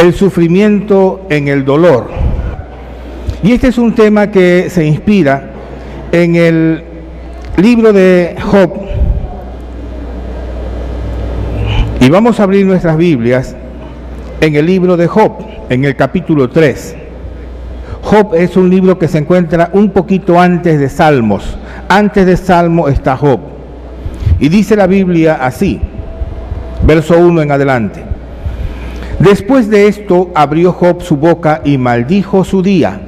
el sufrimiento en el dolor. Y este es un tema que se inspira en el libro de Job. Y vamos a abrir nuestras Biblias en el libro de Job, en el capítulo 3. Job es un libro que se encuentra un poquito antes de Salmos. Antes de Salmo está Job. Y dice la Biblia así, verso 1 en adelante. Después de esto abrió Job su boca y maldijo su día.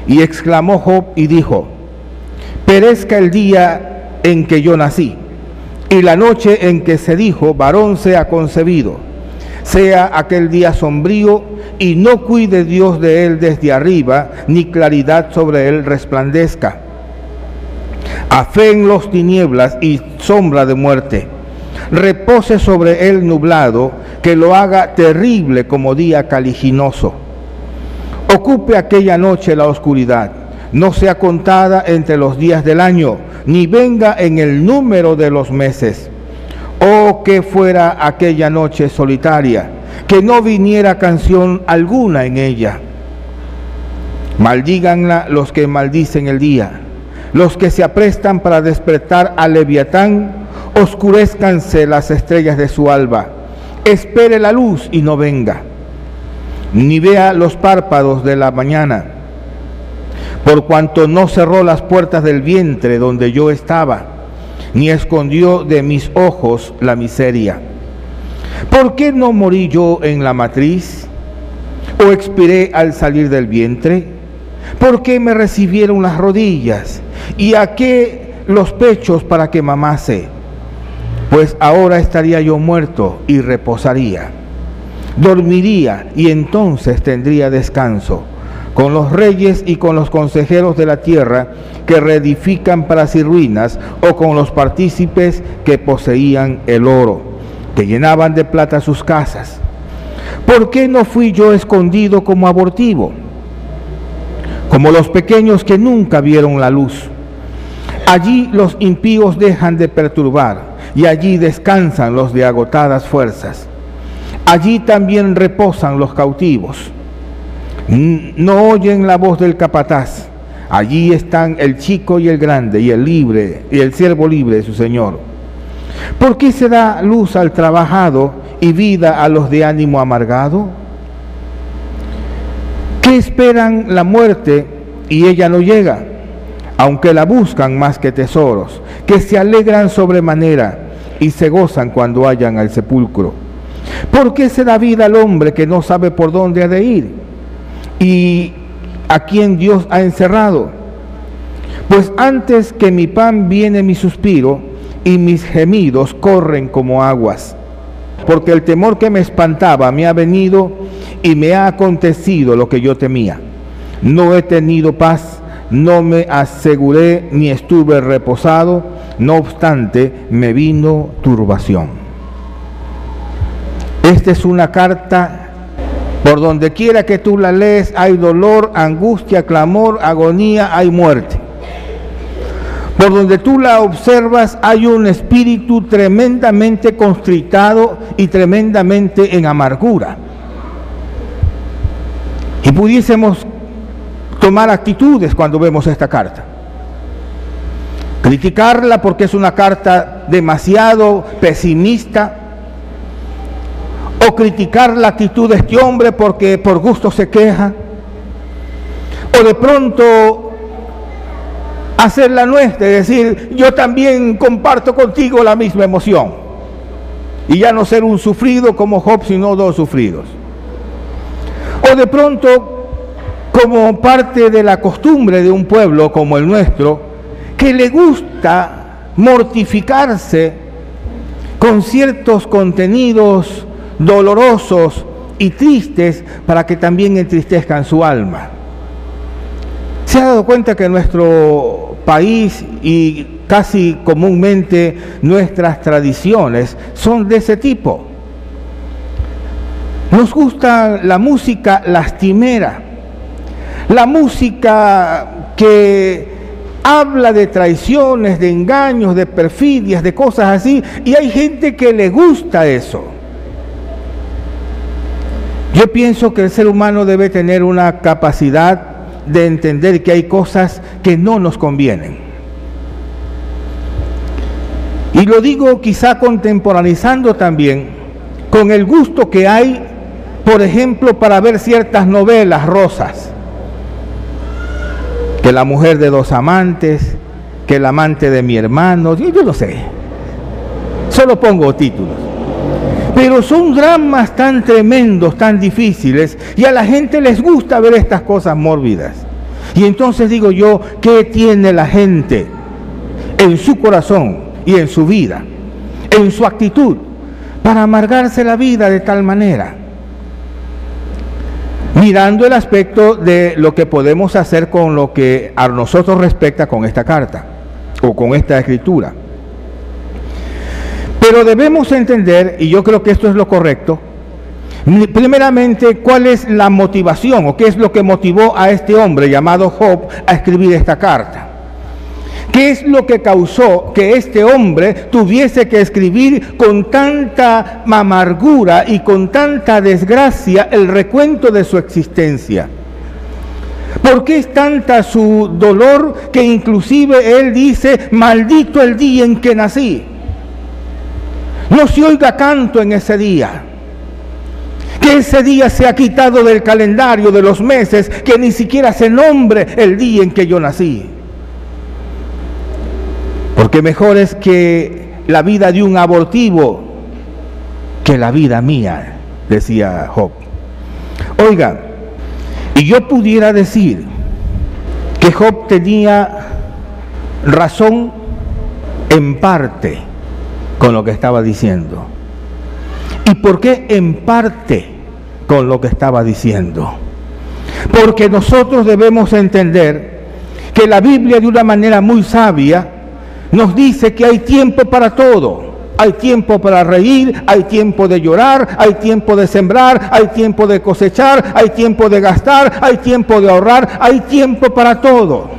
Y exclamó Job y dijo: perezca el día en que yo nací, y la noche en que se dijo, varón sea concebido. Sea aquel día sombrío, y no cuide Dios de él desde arriba, ni claridad sobre él resplandezca. A fe en los tinieblas y sombra de muerte. Repose sobre él nublado, que lo haga terrible como día caliginoso. Ocupe aquella noche la oscuridad, no sea contada entre los días del año, ni venga en el número de los meses. Oh, que fuera aquella noche solitaria, que no viniera canción alguna en ella. Maldíganla los que maldicen el día, los que se aprestan para despertar al Leviatán. Oscurezcanse las estrellas de su alba, espere la luz y no venga, ni vea los párpados de la mañana, por cuanto no cerró las puertas del vientre donde yo estaba, ni escondió de mis ojos la miseria. ¿Por qué no morí yo en la matriz, o expiré al salir del vientre? ¿Por qué me recibieron las rodillas, y a qué los pechos para que mamase? Pues ahora estaría yo muerto y reposaría. Dormiría y entonces tendría descanso, con los reyes y con los consejeros de la tierra que reedifican para sí ruinas, o con los partícipes que poseían el oro, que llenaban de plata sus casas. ¿Por qué no fui yo escondido como abortivo, como los pequeños que nunca vieron la luz? Allí los impíos dejan de perturbar, y allí descansan los de agotadas fuerzas. Allí también reposan los cautivos. No oyen la voz del capataz. Allí están el chico y el grande, y el libre, y el siervo libre de su señor. ¿Por qué se da luz al trabajado y vida a los de ánimo amargado? ¿Qué esperan la muerte y ella no llega? Aunque la buscan más que tesoros, que se alegran sobremanera y se gozan cuando hallan al sepulcro. ¿Por qué se da vida al hombre que no sabe por dónde ha de ir, y a quien Dios ha encerrado? Pues antes que mi pan viene mi suspiro, y mis gemidos corren como aguas. Porque el temor que me espantaba me ha venido, y me ha acontecido lo que yo temía. No he tenido paz, no me aseguré ni estuve reposado, no obstante me vino turbación. Esta es una carta, por donde quiera que tú la lees, hay dolor, angustia, clamor, agonía, hay muerte. Por donde tú la observas, hay un espíritu tremendamente constritado y tremendamente en amargura. Y pudiésemos tomar actitudes cuando vemos esta carta. Criticarla porque es una carta demasiado pesimista, o criticar la actitud de este hombre porque por gusto se queja, o de pronto hacerla nuestra, es decir, yo también comparto contigo la misma emoción, y ya no ser un sufrido como Job, sino dos sufridos. O de pronto, como parte de la costumbre de un pueblo como el nuestro, que le gusta mortificarse con ciertos contenidos dolorosos y tristes para que también entristezcan su alma. ¿Se ha dado cuenta que en nuestro país y casi comúnmente nuestras tradiciones son de ese tipo? Nos gusta la música lastimera, la música que habla de traiciones, de engaños, de perfidias, de cosas así, y hay gente que le gusta eso. Yo pienso que el ser humano debe tener una capacidad de entender que hay cosas que no nos convienen. Y lo digo quizá contemporaneizando también con el gusto que hay, por ejemplo, para ver ciertas novelas rosas. Que la mujer de 2 amantes, que el amante de mi hermano, yo no sé. Solo pongo títulos. Pero son dramas tan tremendos, tan difíciles, y a la gente les gusta ver estas cosas mórbidas. Y entonces digo yo, ¿qué tiene la gente en su corazón y en su vida, en su actitud, para amargarse la vida de tal manera? Mirando el aspecto de lo que podemos hacer con lo que a nosotros respecta con esta carta, o con esta escritura. Pero debemos entender, y yo creo que esto es lo correcto, primeramente, cuál es la motivación o qué es lo que motivó a este hombre llamado Job a escribir esta carta. ¿Qué es lo que causó que este hombre tuviese que escribir con tanta amargura y con tanta desgracia el recuento de su existencia? ¿Por qué es tanta su dolor que inclusive él dice, maldito el día en que nací? No se oiga canto en ese día. Que ese día se ha quitado del calendario de los meses, que ni siquiera se nombre el día en que yo nací. Porque mejor es que la vida de un abortivo que la vida mía, decía Job. Oiga, y yo pudiera decir que Job tenía razón en parte con lo que estaba diciendo. ¿Y por qué en parte con lo que estaba diciendo? Porque nosotros debemos entender que la Biblia, de una manera muy sabia, nos dice que hay tiempo para todo. Hay tiempo para reír, hay tiempo de llorar, hay tiempo de sembrar, hay tiempo de cosechar, hay tiempo de gastar, hay tiempo de ahorrar, hay tiempo para todo.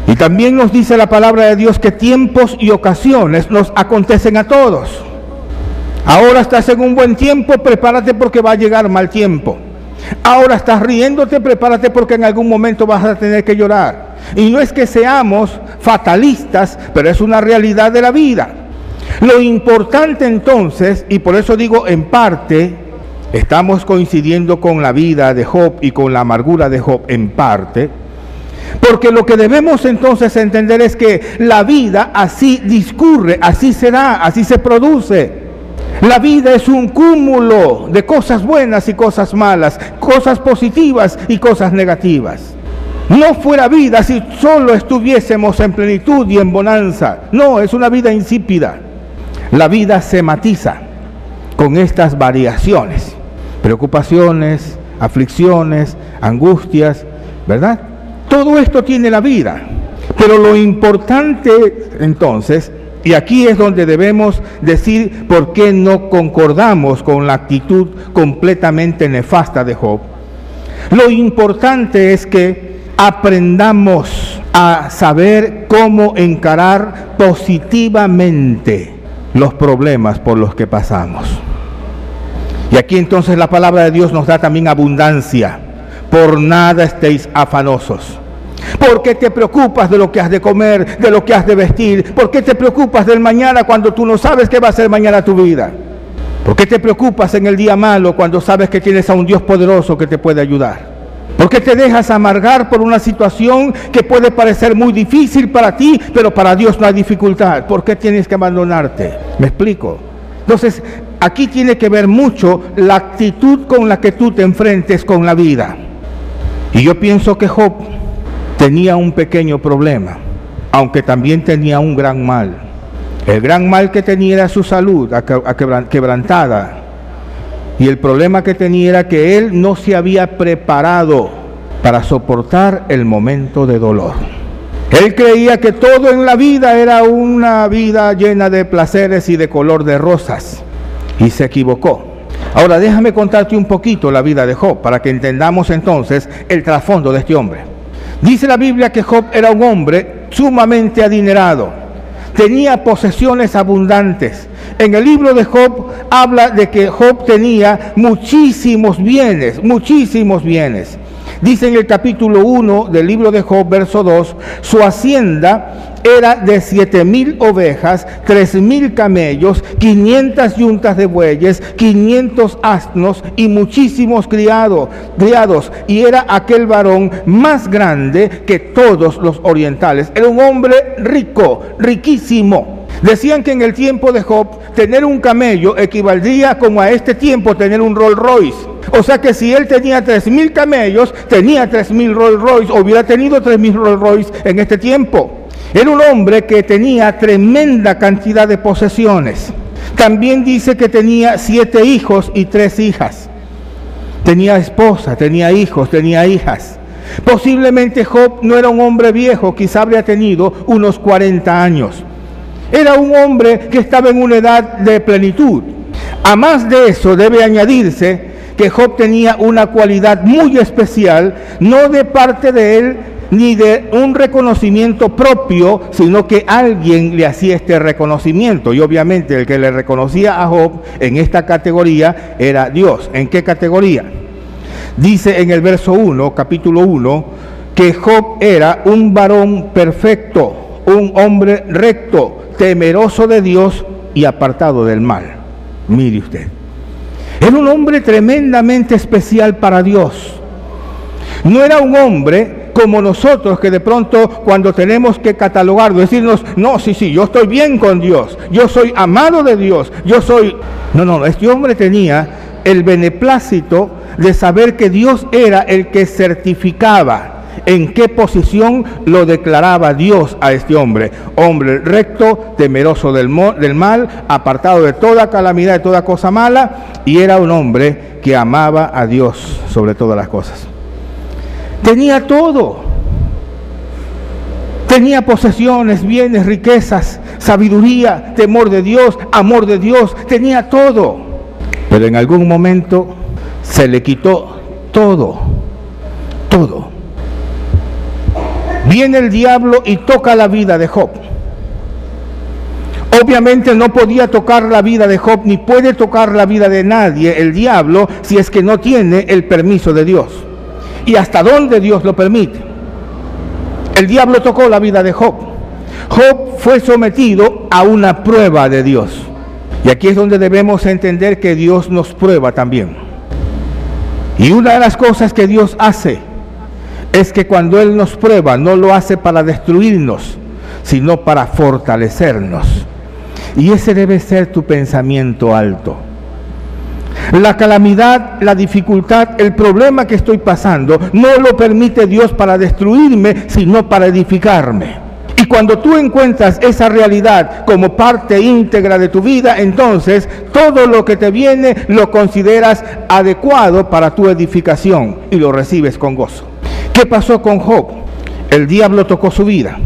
Y también nos dice la palabra de Dios que tiempos y ocasiones nos acontecen a todos. Ahora estás en un buen tiempo, prepárate porque va a llegar mal tiempo. Ahora estás riéndote, prepárate porque en algún momento vas a tener que llorar. Y no es que seamos fatalistas, pero es una realidad de la vida. Lo importante entonces, y por eso digo en parte, estamos coincidiendo con la vida de Job y con la amargura de Job en parte, porque lo que debemos entonces entender es que la vida así discurre, así se da, así se produce. La vida es un cúmulo de cosas buenas y cosas malas, cosas positivas y cosas negativas. No fuera vida si solo estuviésemos en plenitud y en bonanza. No, es una vida insípida. La vida se matiza con estas variaciones, preocupaciones, aflicciones, angustias, ¿verdad? Todo esto tiene la vida. Pero lo importante entonces, y aquí es donde debemos decir por qué no concordamos con la actitud completamente nefasta de Job. Lo importante es que aprendamos a saber cómo encarar positivamente los problemas por los que pasamos. Y aquí entonces la palabra de Dios nos da también abundancia. Por nada estéis afanosos. ¿Por qué te preocupas de lo que has de comer, de lo que has de vestir? ¿Por qué te preocupas del mañana cuando tú no sabes qué va a ser mañana tu vida? ¿Por qué te preocupas en el día malo cuando sabes que tienes a un Dios poderoso que te puede ayudar? ¿Por qué te dejas amargar por una situación que puede parecer muy difícil para ti, pero para Dios no hay dificultad? ¿Por qué tienes que abandonarte? ¿Me explico? Entonces, aquí tiene que ver mucho la actitud con la que tú te enfrentes con la vida. Y yo pienso que Job tenía un pequeño problema, aunque también tenía un gran mal. El gran mal que tenía era su salud quebrantada. Y el problema que tenía era que él no se había preparado para soportar el momento de dolor. Él creía que todo en la vida era una vida llena de placeres y de color de rosas. Y se equivocó. Ahora déjame contarte un poquito la vida de Job para que entendamos entonces el trasfondo de este hombre. Dice la Biblia que Job era un hombre sumamente adinerado. Tenía posesiones abundantes En el libro de Job habla de que Job tenía muchísimos bienes, muchísimos bienes. Dice en el capítulo 1 del libro de Job, verso 2, su hacienda era de 7,000 ovejas, 3,000 camellos, 500 yuntas de bueyes, 500 asnos y muchísimos criados. Y era aquel varón más grande que todos los orientales. Era un hombre rico, riquísimo. Decían que en el tiempo de Job, tener un camello equivaldría como a este tiempo tener un Rolls Royce. O sea que si él tenía 3,000 camellos, tenía 3,000 Rolls Royce, o hubiera tenido 3,000 Rolls Royce en este tiempo. Era un hombre que tenía tremenda cantidad de posesiones. También dice que tenía 7 hijos y 3 hijas. Tenía esposa, tenía hijos, tenía hijas. Posiblemente Job no era un hombre viejo, quizá habría tenido unos 40 años. Era un hombre que estaba en una edad de plenitud. A más de eso debe añadirse que Job tenía una cualidad muy especial, no de parte de él, ni de un reconocimiento propio, sino que alguien le hacía este reconocimiento. Y obviamente el que le reconocía a Job en esta categoría era Dios. ¿En qué categoría? Dice en el verso 1, capítulo 1, que Job era un varón perfecto, un hombre recto, temeroso de Dios y apartado del mal. Mire usted. Era un hombre tremendamente especial para Dios. No era un hombre como nosotros que de pronto cuando tenemos que catalogarlo, decirnos, no, sí, yo estoy bien con Dios, yo soy amado de Dios, yo soy... No, este hombre tenía el beneplácito de saber que Dios era el que certificaba en qué posición lo declaraba Dios a este hombre. Hombre recto, temeroso del mal, apartado de toda calamidad, de toda cosa mala, y era un hombre que amaba a Dios sobre todas las cosas. Tenía todo. Tenía posesiones, bienes, riquezas, sabiduría, temor de Dios, amor de Dios. Tenía todo. Pero en algún momento se le quitó todo. Todo. Viene el diablo y toca la vida de Job. Obviamente no podía tocar la vida de Job, ni puede tocar la vida de nadie, el diablo, si es que no tiene el permiso de Dios. ¿Y hasta dónde Dios lo permite? El diablo tocó la vida de Job. Job fue sometido a una prueba de Dios. Y aquí es donde debemos entender que Dios nos prueba también. Y una de las cosas que Dios hace es que cuando Él nos prueba, no lo hace para destruirnos, sino para fortalecernos. Y ese debe ser tu pensamiento alto. La calamidad, la dificultad, el problema que estoy pasando, no lo permite Dios para destruirme, sino para edificarme. Y cuando tú encuentras esa realidad como parte íntegra de tu vida, entonces todo lo que te viene lo consideras adecuado para tu edificación y lo recibes con gozo. ¿Qué pasó con Job? El diablo tocó su vida,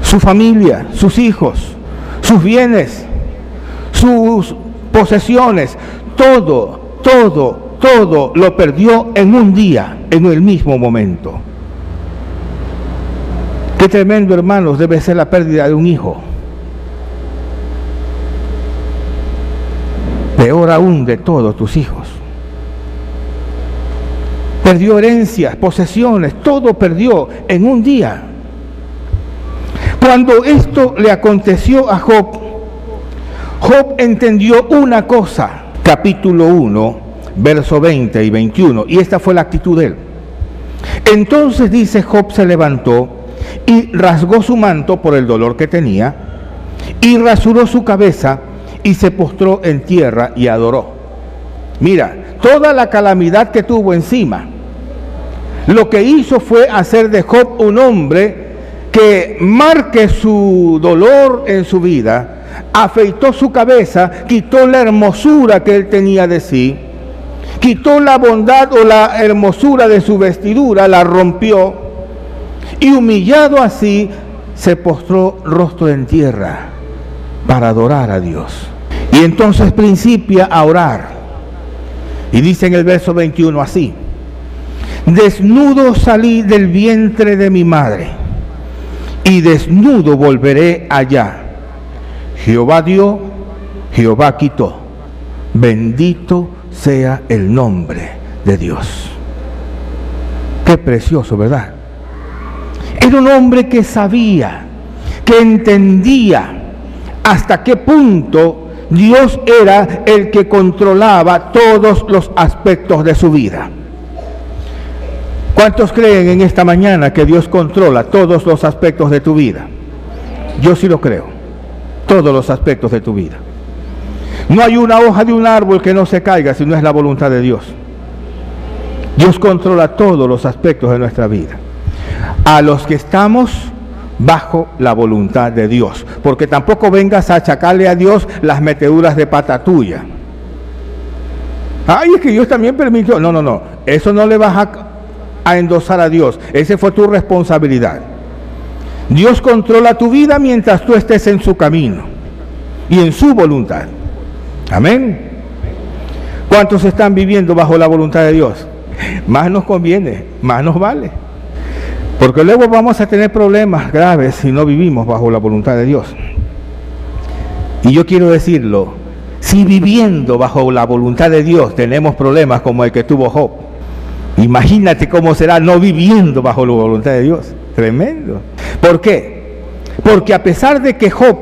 su familia, sus hijos, sus bienes, sus posesiones, todo lo perdió en un día, en el mismo momento. Qué tremendo, hermanos, debe ser la pérdida de un hijo. Peor aún de todos tus hijos. Perdió herencias, posesiones, todo perdió en un día. Cuando esto le aconteció a Job, Job entendió una cosa, capítulo 1, verso 20 y 21, y esta fue la actitud de él. Entonces dice, Job se levantó y rasgó su manto por el dolor que tenía, y rasuró su cabeza y se postró en tierra y adoró. Mira, toda la calamidad que tuvo encima, lo que hizo fue hacer de Job un hombre que marque su dolor en su vida, afeitó su cabeza, quitó la hermosura que él tenía de sí, quitó la bondad o la hermosura de su vestidura, la rompió, y humillado así, se postró rostro en tierra para adorar a Dios. Y entonces principia a orar. Y dice en el verso 21 así: desnudo salí del vientre de mi madre, y desnudo volveré allá. Jehová dio, Jehová quitó. Bendito sea el nombre de Dios. Qué precioso, ¿verdad? Era un hombre que sabía, que entendía hasta qué punto Dios era el que controlaba todos los aspectos de su vida. ¿Cuántos creen en esta mañana que Dios controla todos los aspectos de tu vida? Yo sí lo creo, todos los aspectos de tu vida. No hay una hoja de un árbol que no se caiga si no es la voluntad de Dios. Dios controla todos los aspectos de nuestra vida. A los que estamos bajo la voluntad de Dios, porque tampoco vengas a achacarle a Dios las meteduras de pata tuya. Ay, es que Dios también permitió. No, eso no le vas a endosar a Dios. Esa fue tu responsabilidad. Dios controla tu vida mientras tú estés en su camino y en su voluntad. Amén. ¿Cuántos están viviendo bajo la voluntad de Dios? Más nos conviene, más nos vale. Porque luego vamos a tener problemas graves si no vivimos bajo la voluntad de Dios. Y yo quiero decirlo, si viviendo bajo la voluntad de Dios tenemos problemas como el que tuvo Job, imagínate cómo será no viviendo bajo la voluntad de Dios. Tremendo. ¿Por qué? Porque a pesar de que Job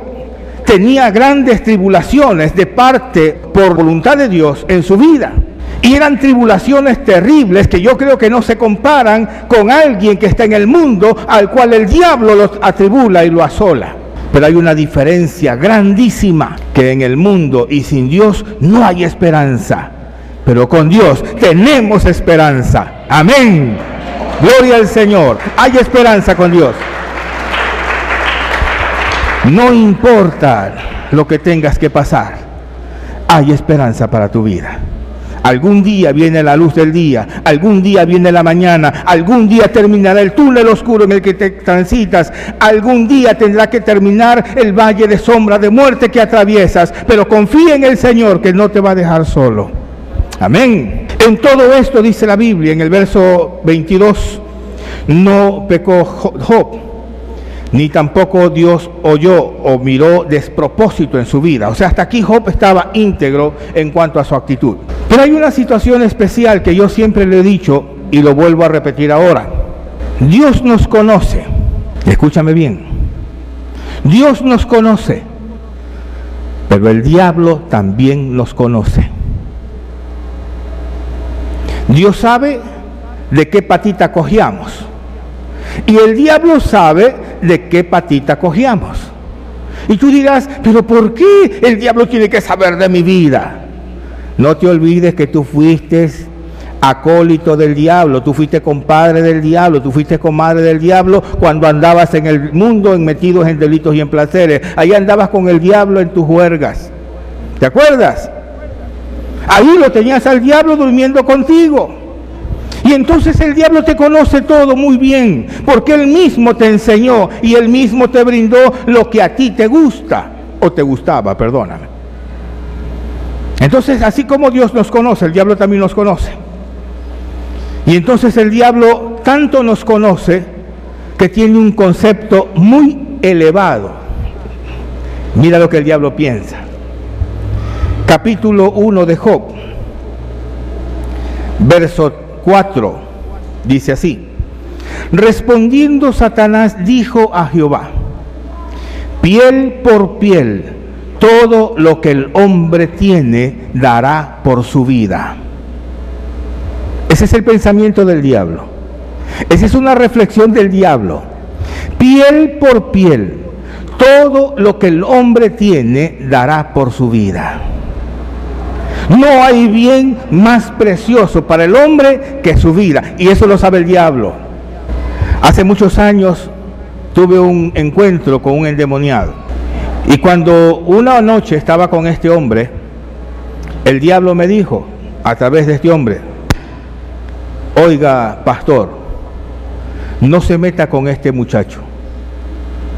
tenía grandes tribulaciones de parte por voluntad de Dios en su vida, y eran tribulaciones terribles que yo creo que no se comparan con alguien que está en el mundo al cual el diablo los atribula y lo asola. Pero hay una diferencia grandísima, que en el mundo y sin Dios no hay esperanza, pero con Dios tenemos esperanza. Amén. Gloria al Señor. Hay esperanza con Dios. No importa lo que tengas que pasar, hay esperanza para tu vida. Algún día viene la luz del día, algún día viene la mañana, algún día terminará el túnel oscuro en el que te transitas, algún día tendrá que terminar el valle de sombra de muerte que atraviesas, pero confía en el Señor que no te va a dejar solo. Amén. En todo esto dice la Biblia, en el verso 22, no pecó Job, ni tampoco Dios oyó o miró despropósito en su vida. O sea, hasta aquí Job estaba íntegro en cuanto a su actitud. Pero hay una situación especial que yo siempre le he dicho y lo vuelvo a repetir ahora. Dios nos conoce. Escúchame bien. Dios nos conoce, pero el diablo también nos conoce. Dios sabe de qué patita cojeamos. Y el diablo sabe de qué patita cojeamos. Y tú dirás, pero ¿por qué el diablo tiene que saber de mi vida? No te olvides que tú fuiste acólito del diablo, tú fuiste compadre del diablo, tú fuiste comadre del diablo cuando andabas en el mundo metidos en delitos y en placeres. Ahí andabas con el diablo en tus juergas. ¿Te acuerdas? Ahí lo tenías al diablo durmiendo contigo. Y entonces el diablo te conoce todo muy bien, porque él mismo te enseñó y él mismo te brindó lo que a ti te gusta, o te gustaba, perdóname. Entonces, así como Dios nos conoce, el diablo también nos conoce. Y entonces el diablo tanto nos conoce que tiene un concepto muy elevado. Mira lo que el diablo piensa. Capítulo 1 de Job, verso 4, dice así: respondiendo Satanás dijo a Jehová, piel por piel, todo lo que el hombre tiene dará por su vida. Ese es el pensamiento del diablo. Esa es una reflexión del diablo. Piel por piel, todo lo que el hombre tiene dará por su vida. No hay bien más precioso para el hombre que su vida, y eso lo sabe el diablo. Hace muchos años tuve un encuentro con un endemoniado, y cuando una noche estaba con este hombre, el diablo me dijo a través de este hombre: oiga, pastor, no se meta con este muchacho.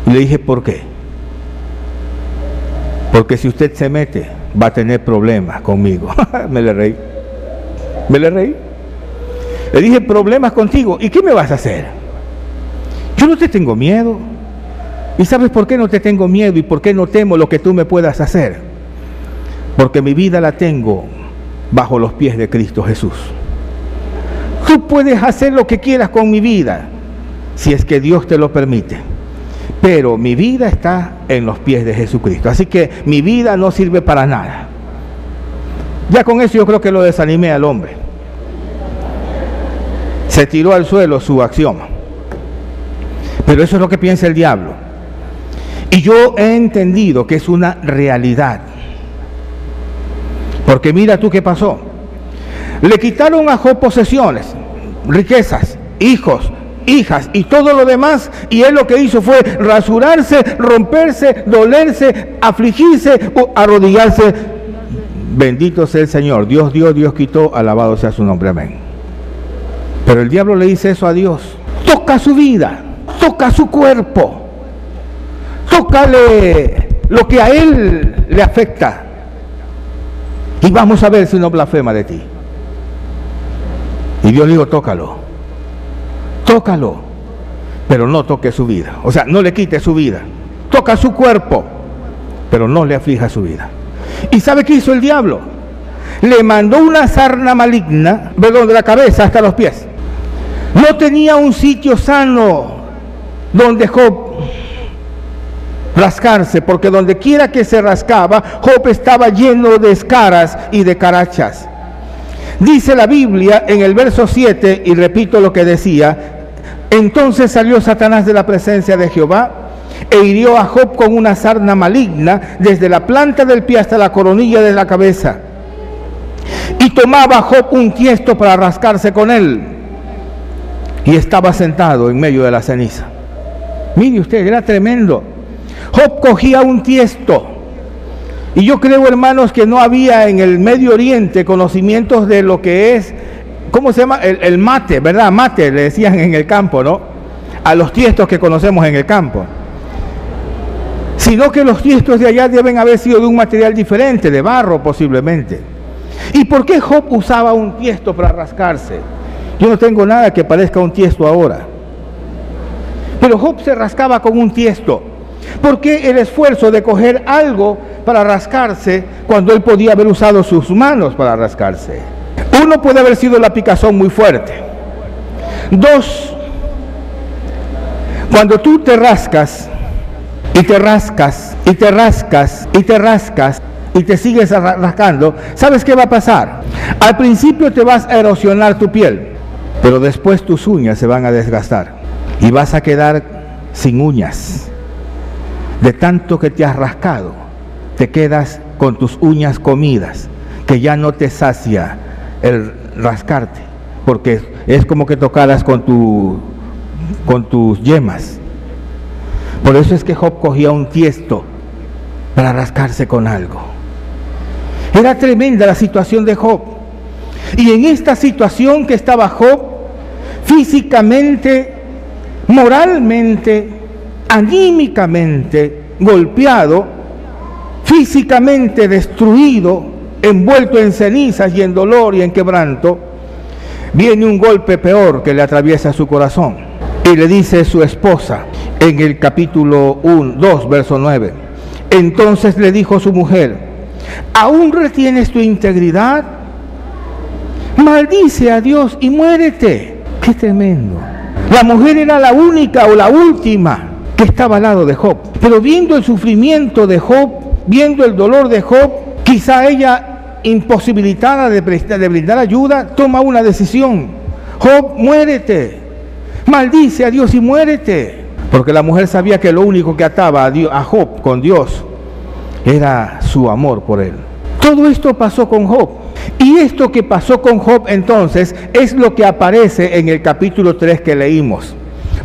Y le dije, ¿por qué? Porque si usted se mete, va a tener problemas conmigo. Me le reí. Le dije, problemas contigo. ¿Y qué me vas a hacer? Yo no te tengo miedo. ¿Y sabes por qué no te tengo miedo y por qué no temo lo que tú me puedas hacer? porque mi vida la tengo bajo los pies de Cristo Jesús. Tú puedes hacer lo que quieras con mi vida, si es que Dios te lo permite, pero mi vida está en los pies de Jesucristo, así que mi vida no sirve para nada. Ya con eso yo creo que lo desanimé al hombre. Se tiró al suelo su axioma. Pero eso es lo que piensa el diablo. Y yo he entendido que es una realidad. Porque mira tú qué pasó. Le quitaron a Job posesiones, riquezas, hijos, hijas y todo lo demás, y él lo que hizo fue rasurarse, romperse, dolerse, afligirse, arrodillarse. Bendito sea el Señor. Dios dio, Dios quitó, alabado sea su nombre, amén. Pero el diablo le dice eso a Dios. Toca su vida, toca su cuerpo, tócale lo que a él le afecta, y vamos a ver si no blasfema de ti. Y Dios le dijo, tócalo, pero no toque su vida. O sea, no le quite su vida. Toca su cuerpo, pero no le aflija su vida. ¿Y sabe qué hizo el diablo? Le mandó una sarna maligna, de la cabeza hasta los pies. No tenía un sitio sano donde Job rascarse, porque donde quiera que se rascaba, Job estaba lleno de escaras y de carachas. Dice la Biblia en el verso 7, y repito lo que decía: entonces salió Satanás de la presencia de Jehová e hirió a Job con una sarna maligna desde la planta del pie hasta la coronilla de la cabeza. Y tomaba Job un tiesto para rascarse con él, y estaba sentado en medio de la ceniza. Mire usted, era tremendo. Job cogía un tiesto, y yo creo, hermanos, que no había en el Medio Oriente conocimientos de lo que es, ¿cómo se llama? El mate, ¿verdad? Mate le decían en el campo, ¿no? A los tiestos que conocemos en el campo. Sino que los tiestos de allá deben haber sido de un material diferente, de barro posiblemente. ¿Y por qué Job usaba un tiesto para rascarse? Yo no tengo nada que parezca un tiesto ahora. Pero Job se rascaba con un tiesto. ¿Por qué el esfuerzo de coger algo para rascarse cuando él podía haber usado sus manos para rascarse? Uno, puede haber sido la picazón muy fuerte. Dos, cuando tú te rascas y te rascas y te rascas y te rascas y te sigues rascando, ¿sabes qué va a pasar? Al principio te vas a erosionar tu piel, pero después tus uñas se van a desgastar y vas a quedar sin uñas. De tanto que te has rascado, te quedas con tus uñas comidas, que ya no te sacia el rascarte, porque es como que tocaras con tus yemas. Por eso es que Job cogía un tiesto para rascarse con algo. Era tremenda la situación de Job. Y en esta situación que estaba Job, físicamente, moralmente, anímicamente golpeado, físicamente destruido, envuelto en cenizas y en dolor y en quebranto, viene un golpe peor que le atraviesa su corazón. Y le dice su esposa en el capítulo 2, verso 9. Entonces le dijo su mujer: ¿aún retienes tu integridad? Maldice a Dios y muérete. ¡Qué tremendo! La mujer era la única o la última que estaba al lado de Job. Pero viendo el sufrimiento de Job, viendo el dolor de Job, quizá ella, imposibilitada de brindar ayuda, toma una decisión: Job, muérete, maldice a Dios y muérete. Porque la mujer sabía que lo único que ataba a Job con Dios era su amor por él. Todo esto pasó con Job. Y esto que pasó con Job entonces es lo que aparece en el capítulo 3 que leímos.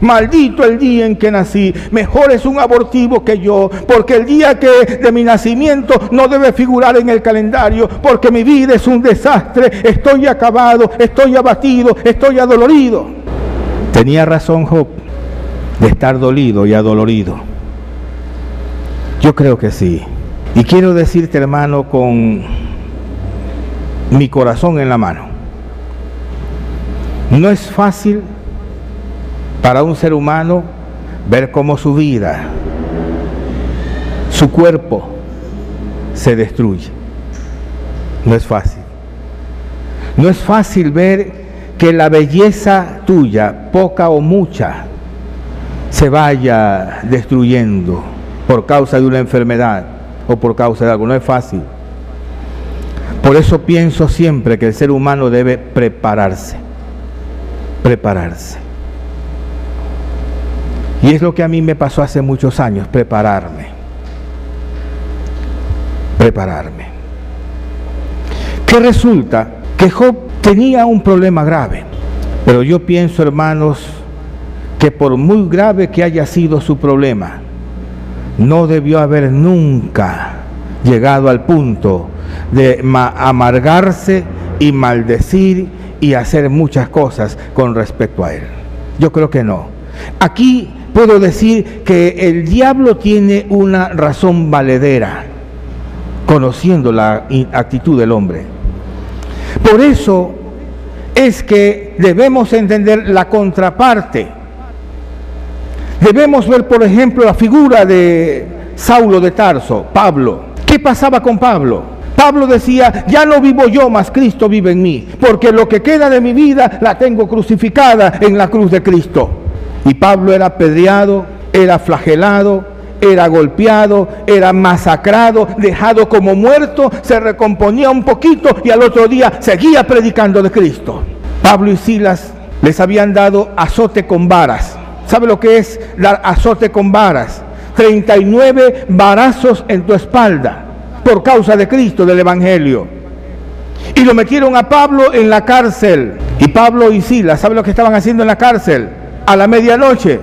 Maldito el día en que nací, mejor es un abortivo que yo, porque el día de mi nacimiento no debe figurar en el calendario, porque mi vida es un desastre, estoy acabado, estoy abatido, estoy adolorido. Tenía razón Job de estar dolido y adolorido. Yo creo que sí. Y quiero decirte, hermano, con mi corazón en la mano, no es fácil para un ser humano ver cómo su vida, su cuerpo se destruye. No es fácil. No es fácil ver que la belleza tuya, poca o mucha, se vaya destruyendo por causa de una enfermedad o por causa de algo. No es fácil. Por eso pienso siempre que el ser humano debe prepararse. Prepararse. Y es lo que a mí me pasó hace muchos años, prepararme. Prepararme. ¿Qué resulta? Que Job tenía un problema grave. Pero yo pienso, hermanos, que por muy grave que haya sido su problema, no debió haber nunca llegado al punto de amargarse y maldecir y hacer muchas cosas con respecto a él. Yo creo que no. Aquí puedo decir que el diablo tiene una razón valedera, conociendo la actitud del hombre. Por eso es que debemos entender la contraparte. Debemos ver, por ejemplo, la figura de Saulo de Tarso, Pablo. ¿Qué pasaba con Pablo? Pablo decía, ya no vivo yo, mas Cristo vive en mí, porque lo que queda de mi vida la tengo crucificada en la cruz de Cristo. Y Pablo era apedreado, era flagelado, era golpeado, era masacrado, dejado como muerto, se recomponía un poquito y al otro día seguía predicando de Cristo. Pablo y Silas les habían dado azote con varas. ¿Sabe lo que es dar azote con varas? 39 varazos en tu espalda por causa de Cristo, del Evangelio. Y lo metieron a Pablo en la cárcel. Y Pablo y Silas, ¿sabe lo que estaban haciendo en la cárcel? A la medianoche.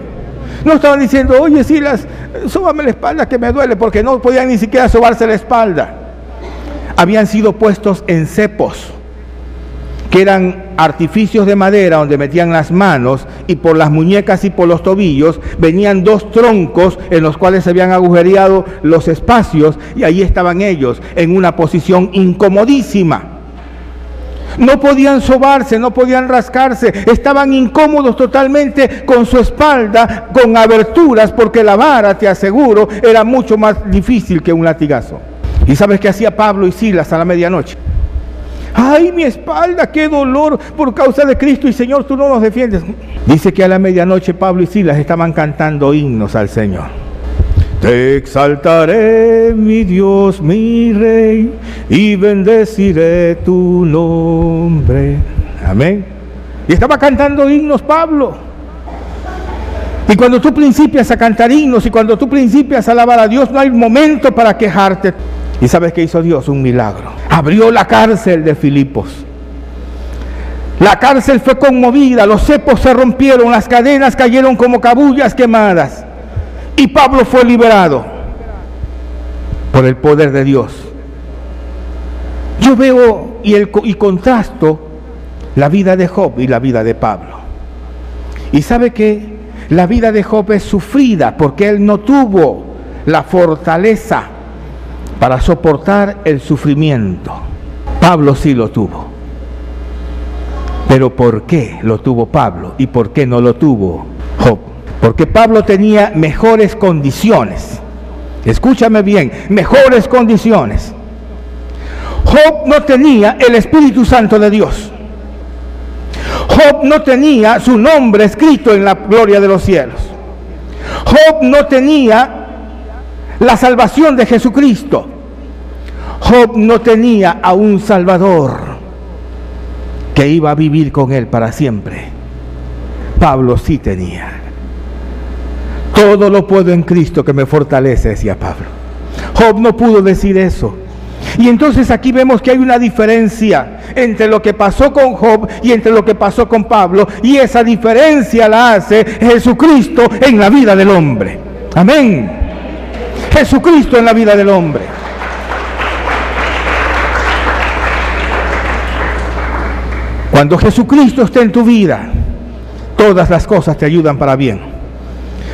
No estaban diciendo, oye Silas, sóbame la espalda que me duele, porque no podían ni siquiera sobarse la espalda. Habían sido puestos en cepos, que eran artificios de madera donde metían las manos, y por las muñecas y por los tobillos venían dos troncos en los cuales se habían agujereado los espacios, y ahí estaban ellos en una posición incomodísima. No podían sobarse, no podían rascarse, estaban incómodos totalmente con su espalda, con aberturas, porque la vara, te aseguro, era mucho más difícil que un latigazo. ¿Y sabes qué hacía Pablo y Silas a la medianoche? ¡Ay, mi espalda, qué dolor por causa de Cristo! Y Señor, tú no nos defiendes. Dice que a la medianoche Pablo y Silas estaban cantando himnos al Señor. Te exaltaré, mi Dios, mi Rey, y bendeciré tu nombre. Amén. Y estaba cantando himnos Pablo. Y cuando tú principias a cantar himnos y cuando tú principias a alabar a Dios, no hay momento para quejarte. ¿Y sabes qué hizo Dios? Un milagro. Abrió la cárcel de Filipos. La cárcel fue conmovida, los cepos se rompieron, las cadenas cayeron como cabullas quemadas. Y Pablo fue liberado por el poder de Dios. Yo veo y contrasto la vida de Job y la vida de Pablo. Y sabe que la vida de Job es sufrida porque él no tuvo la fortaleza para soportar el sufrimiento. Pablo sí lo tuvo. Pero ¿por qué lo tuvo Pablo y por qué no lo tuvo Job? Porque Pablo tenía mejores condiciones. Escúchame bien, mejores condiciones. Job no tenía el Espíritu Santo de Dios. Job no tenía su nombre escrito en la gloria de los cielos. Job no tenía la salvación de Jesucristo. Job no tenía a un Salvador que iba a vivir con él para siempre. Pablo sí tenía. Todo lo puedo en Cristo que me fortalece, decía Pablo. Job no pudo decir eso. Y entonces aquí vemos que hay una diferencia entre lo que pasó con Job y entre lo que pasó con Pablo. Y esa diferencia la hace Jesucristo en la vida del hombre. Amén. Jesucristo en la vida del hombre. Cuando Jesucristo está en tu vida, todas las cosas te ayudan para bien.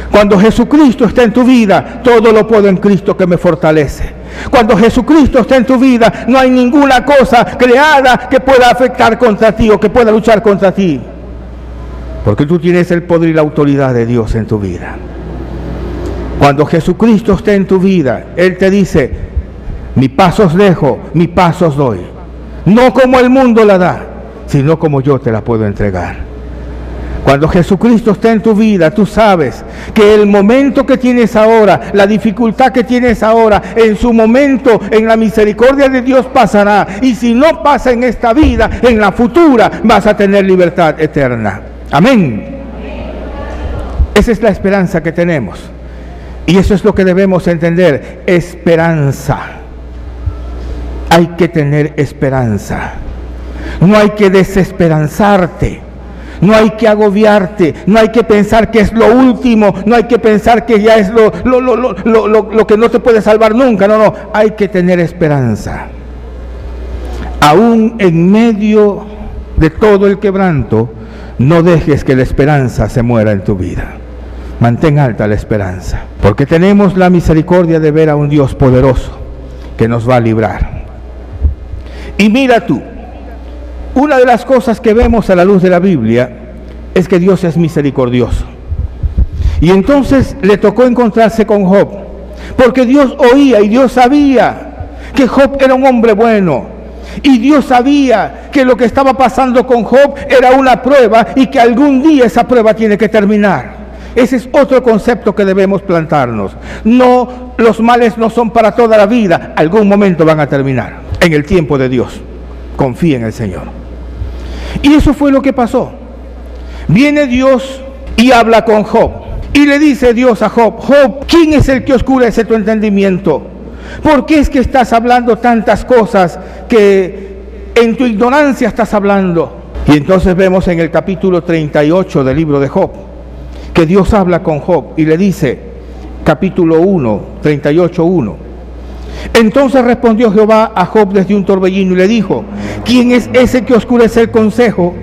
Cuando Jesucristo está en tu vida, todo lo puedo en Cristo que me fortalece. Cuando Jesucristo está en tu vida, no hay ninguna cosa creada que pueda afectar contra ti o que pueda luchar contra ti. Porque tú tienes el poder y la autoridad de Dios en tu vida. Cuando Jesucristo está en tu vida, Él te dice, mi paz os dejo, mi paz os doy. no como el mundo la da, sino como yo te la puedo entregar. Cuando Jesucristo está en tu vida, tú sabes que el momento que tienes ahora, la dificultad que tienes ahora, en su momento, en la misericordia de Dios pasará. Y si no pasa en esta vida, en la futura vas a tener libertad eterna. Amén. Esa es la esperanza que tenemos. Y eso es lo que debemos entender, esperanza. Hay que tener esperanza. No hay que desesperanzarte. No hay que agobiarte, no hay que pensar que es lo último, no hay que pensar que ya es lo que no te puede salvar nunca. No, hay que tener esperanza. Aún en medio de todo el quebranto, no dejes que la esperanza se muera en tu vida. Mantén alta la esperanza, porque tenemos la misericordia de ver a un Dios poderoso que nos va a librar. Y mira tú, una de las cosas que vemos a la luz de la Biblia es que Dios es misericordioso. Y entonces le tocó encontrarse con Job, porque Dios oía y Dios sabía que Job era un hombre bueno. Y Dios sabía que lo que estaba pasando con Job era una prueba y que algún día esa prueba tiene que terminar. Ese es otro concepto que debemos plantarnos. No, los males no son para toda la vida, algún momento van a terminar, en el tiempo de Dios. Confía en el Señor. Y eso fue lo que pasó. Viene Dios y habla con Job. Y le dice Dios a Job: Job, ¿quién es el que oscurece tu entendimiento? ¿Por qué es que estás hablando tantas cosas que en tu ignorancia estás hablando? Y entonces vemos en el capítulo 38 del libro de Job, que Dios habla con Job y le dice, capítulo 1, 38:1. Entonces respondió Jehová a Job desde un torbellino y le dijo: ¿quién es ese que oscurece el consejo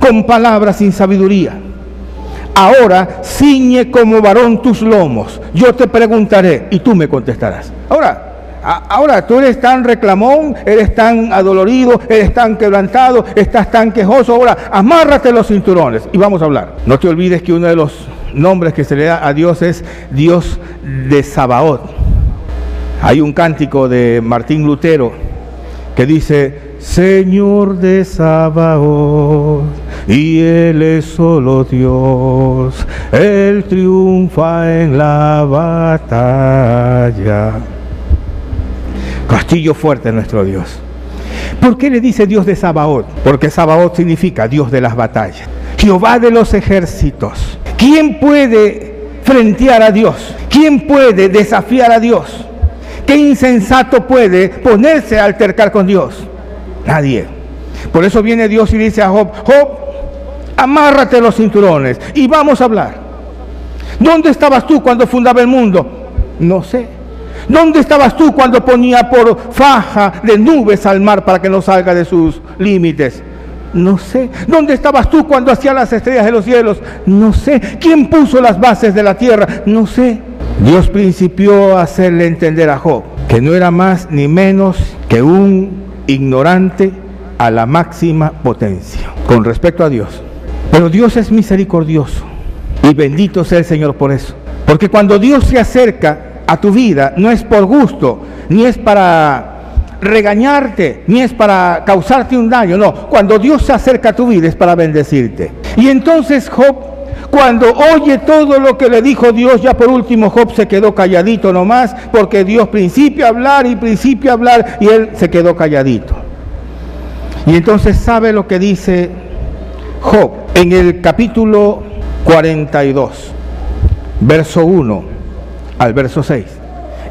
con palabras sin sabiduría? Ahora ciñe como varón tus lomos, yo te preguntaré y tú me contestarás. Ahora tú eres tan reclamón, eres tan adolorido, eres tan quebrantado, estás tan quejoso. Ahora amárrate los cinturones y vamos a hablar. No te olvides que uno de los nombres que se le da a Dios es Dios de Sabaoth. Hay un cántico de Martín Lutero que dice: Señor de Sabaoth, y Él es solo Dios, Él triunfa en la batalla. Castillo fuerte nuestro Dios. ¿Por qué le dice Dios de Sabaoth? Porque Sabaoth significa Dios de las batallas, Jehová de los ejércitos. ¿Quién puede frentear a Dios? ¿Quién puede desafiar a Dios? ¿Qué insensato puede ponerse a altercar con Dios? Nadie. Por eso viene Dios y dice a Job: Job, amárrate los cinturones y vamos a hablar. ¿Dónde estabas tú cuando fundaba el mundo? No sé. ¿Dónde estabas tú cuando ponía por faja de nubes al mar para que no salga de sus límites? No sé. ¿Dónde estabas tú cuando hacía las estrellas de los cielos? No sé. ¿Quién puso las bases de la tierra? No sé. Dios principió a hacerle entender a Job que no era más ni menos que un ignorante a la máxima potencia con respecto a Dios. Pero Dios es misericordioso y bendito sea el Señor por eso. Porque cuando Dios se acerca a tu vida, no es por gusto, ni es para regañarte, ni es para causarte un daño. No, cuando Dios se acerca a tu vida es para bendecirte. Y entonces Job, cuando oye todo lo que le dijo Dios, ya por último Job se quedó calladito nomás, porque Dios principia a hablar y él se quedó calladito. Y entonces sabe lo que dice Job en el capítulo 42, verso 1 al verso 6.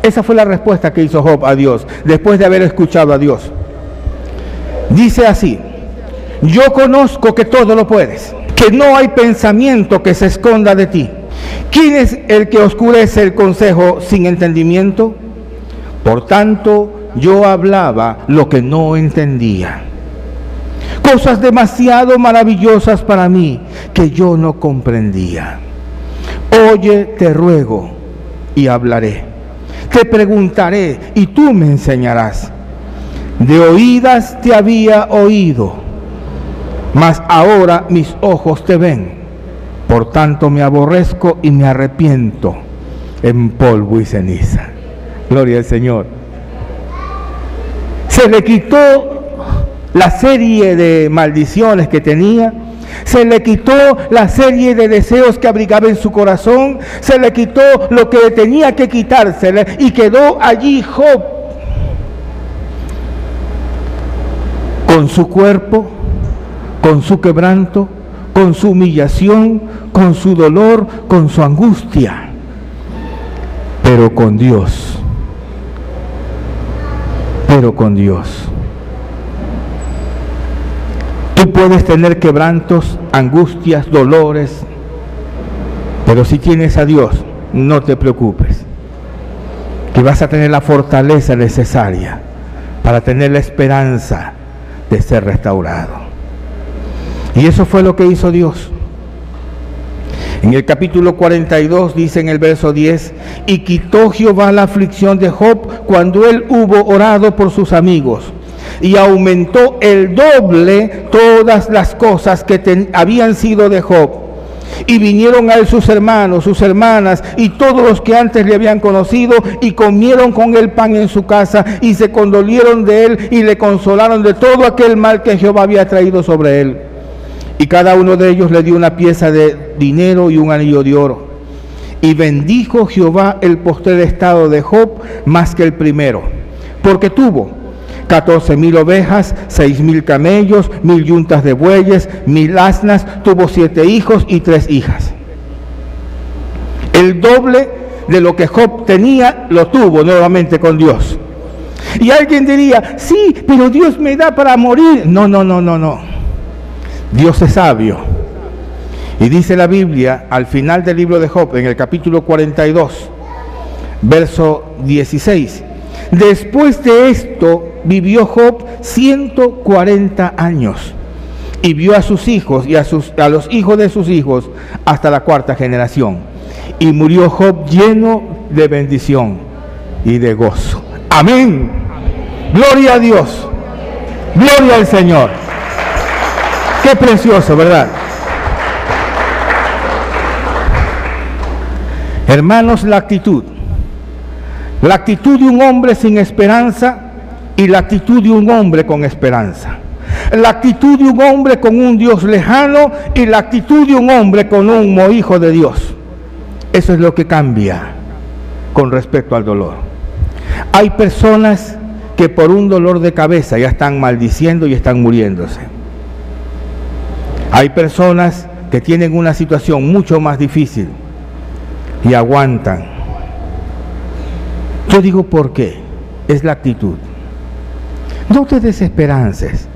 Esa fue la respuesta que hizo Job a Dios después de haber escuchado a Dios. Dice así: yo conozco que todo lo puedes, que no hay pensamiento que se esconda de ti. ¿Quién es el que oscurece el consejo sin entendimiento? Por tanto, yo hablaba lo que no entendía. Cosas demasiado maravillosas para mí que yo no comprendía. Oye, te ruego, y hablaré. Te preguntaré, y tú me enseñarás. De oídas te había oído, mas ahora mis ojos te ven. Por tanto me aborrezco y me arrepiento en polvo y ceniza. Gloria al Señor. Se le quitó la serie de maldiciones que tenía, se le quitó la serie de deseos que abrigaba en su corazón, se le quitó lo que tenía que quitársele y quedó allí Job con su cuerpo, con su quebranto, con su humillación, con su dolor, con su angustia, pero con Dios, Tú puedes tener quebrantos, angustias, dolores, pero si tienes a Dios, no te preocupes, que vas a tener la fortaleza necesaria para tener la esperanza de ser restaurado. Y eso fue lo que hizo Dios. En el capítulo 42 dice en el verso 10: y quitó Jehová la aflicción de Job cuando él hubo orado por sus amigos, y aumentó el doble todas las cosas que habían sido de Job. Y vinieron a él sus hermanos, sus hermanas y todos los que antes le habían conocido, y comieron con él pan en su casa, y se condolieron de él y le consolaron de todo aquel mal que Jehová había traído sobre él. Y cada uno de ellos le dio una pieza de dinero y un anillo de oro. Y bendijo Jehová el postrer estado de Job más que el primero, porque tuvo 14,000 ovejas, 6,000 camellos, 1,000 yuntas de bueyes, 1,000 asnas, tuvo 7 hijos y 3 hijas. El doble de lo que Job tenía lo tuvo nuevamente con Dios. Y alguien diría: sí, pero Dios me da para morir. No. Dios es sabio. Y dice la Biblia al final del libro de Job, en el capítulo 42, verso 16: después de esto vivió Job 140 años y vio a sus hijos y a los hijos de sus hijos hasta la 4ª generación. Y murió Job lleno de bendición y de gozo. Amén. Gloria a Dios. Gloria al Señor. Qué precioso, ¿verdad? Hermanos, la actitud de un hombre sin esperanza y la actitud de un hombre con esperanza. La actitud de un hombre con un Dios lejano y la actitud de un hombre con un hijo de Dios. Eso es lo que cambia con respecto al dolor. Hay personas que por un dolor de cabeza ya están maldiciendo y están muriéndose. Hay personas que tienen una situación mucho más difícil y aguantan. Yo digo, ¿por qué? Es la actitud. No te desesperances,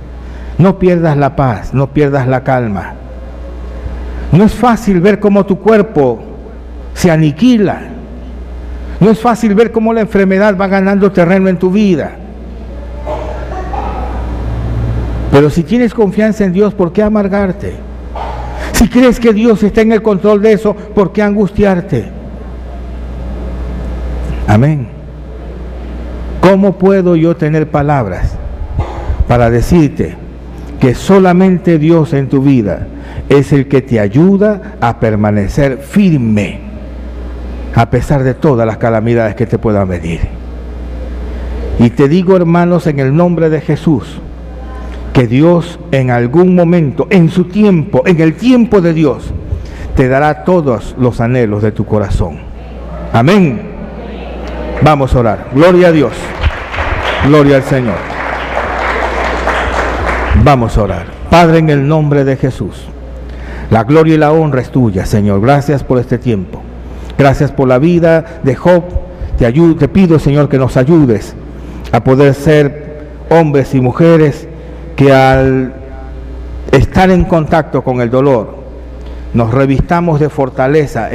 no pierdas la paz, no pierdas la calma. No es fácil ver cómo tu cuerpo se aniquila. No es fácil ver cómo la enfermedad va ganando terreno en tu vida. Pero si tienes confianza en Dios, ¿por qué amargarte? Si crees que Dios está en el control de eso, ¿por qué angustiarte? Amén. ¿Cómo puedo yo tener palabras para decirte que solamente Dios en tu vida es el que te ayuda a permanecer firme a pesar de todas las calamidades que te puedan venir? Y te digo, hermanos, en el nombre de Jesús, que Dios en algún momento, en su tiempo, en el tiempo de Dios, te dará todos los anhelos de tu corazón. Amén. Vamos a orar. Gloria a Dios. Gloria al Señor. Vamos a orar. Padre, en el nombre de Jesús, la gloria y la honra es tuya, Señor. Gracias por este tiempo. Gracias por la vida de Job. Te pido, Señor, que nos ayudes a poder ser hombres y mujeres que al estar en contacto con el dolor nos revistamos de fortaleza